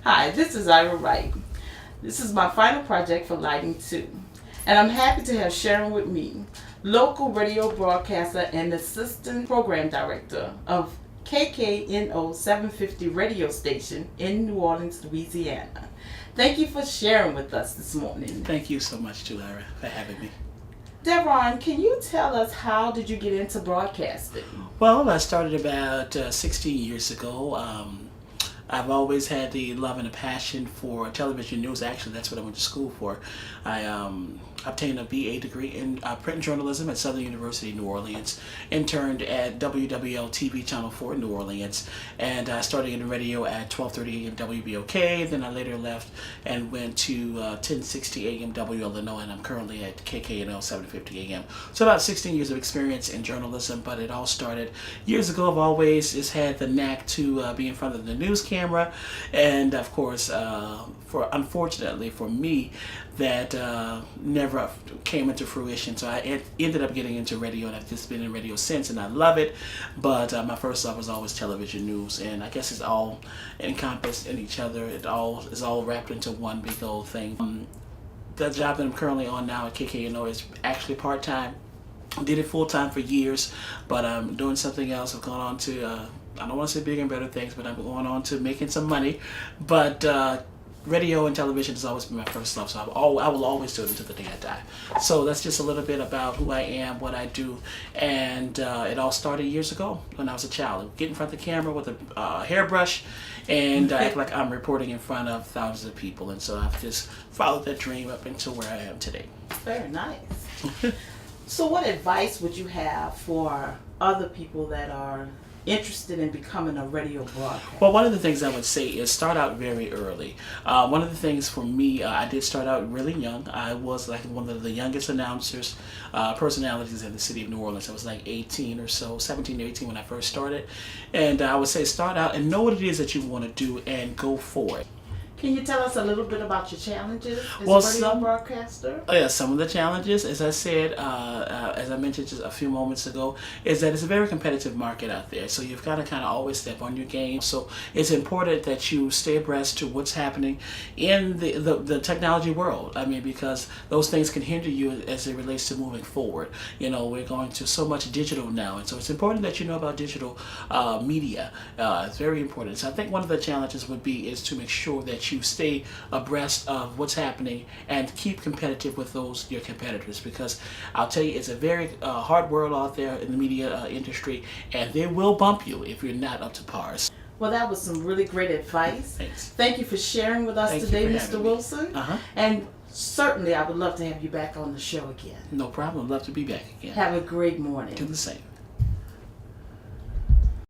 Hi, this is Wright. This is my final project for Lighting 2, and I'm happy to have Sharon with me, local radio broadcaster and assistant program director of KKNO 750 radio station in New Orleans, Louisiana. Thank you for sharing with us this morning. Thank you so much, Julara, for having me. Devron, can you tell us how did you get into broadcasting? Well, I started about 16 years ago. I've always had the love and a passion for television news. Actually, that's what I went to school for. I obtained a BA degree in print journalism at Southern University, New Orleans, interned at WWL TV Channel 4 in New Orleans, and I started in radio at 12:30 a.m. WBOK. Then I later left and went to 1060 a.m. WLNO, and I'm currently at KKNO 750 a.m. So about 16 years of experience in journalism, but it all started years ago. I've always just had the knack to be in front of the news camera, and of course, unfortunately for me, that never came into fruition. So I ended up getting into radio, and I've just been in radio since, and I love it. But my first love was always television news, and I guess it's all encompassed in each other. It all is all wrapped into one big old thing. The job that I'm currently on now at KKNO is actually part-time. I did it full-time for years, but I'm doing something else. I've gone on to I don't want to say bigger and better things, but I'm going on to making some money. But radio and television has always been my first love, so I will always do it until the day I die. So that's just a little bit about who I am, what I do, and it all started years ago when I was a child. Get in front of the camera with a hairbrush and act like I'm reporting in front of thousands of people, and so I've just followed that dream up until where I am today. Very nice. So what advice would you have for other people that are interested in becoming a radio broadcaster? Well, one of the things I would say is start out very early. One of the things for me, I did start out really young. I was like one of the youngest announcers, personalities in the city of New Orleans. I was like 18 or so, 17 or 18 when I first started. And I would say start out and know what it is that you want to do and go for it. Can you tell us a little bit about your challenges as Well, a radio broadcaster? Yeah, some of the challenges, as I said, as I mentioned just a few moments ago, is that it's a very competitive market out there. So you've got to kind of always step on your game. So it's important that you stay abreast to what's happening in the technology world. I mean, because those things can hinder you as it relates to moving forward. You know, we're going to so much digital now, and so it's important that you know about digital media. It's very important. So I think one of the challenges would be is to make sure that you stay abreast of what's happening and keep competitive with your competitors, because I'll tell you, it's a very hard world out there in the media industry, and they will bump you if you're not up to par. Well, that was some really great advice. Thanks. Thank you for sharing with us today, Mr. Wilson. And certainly I would love to have you back on the show again. No problem. I'd love to be back again. Have a great morning. Do the same.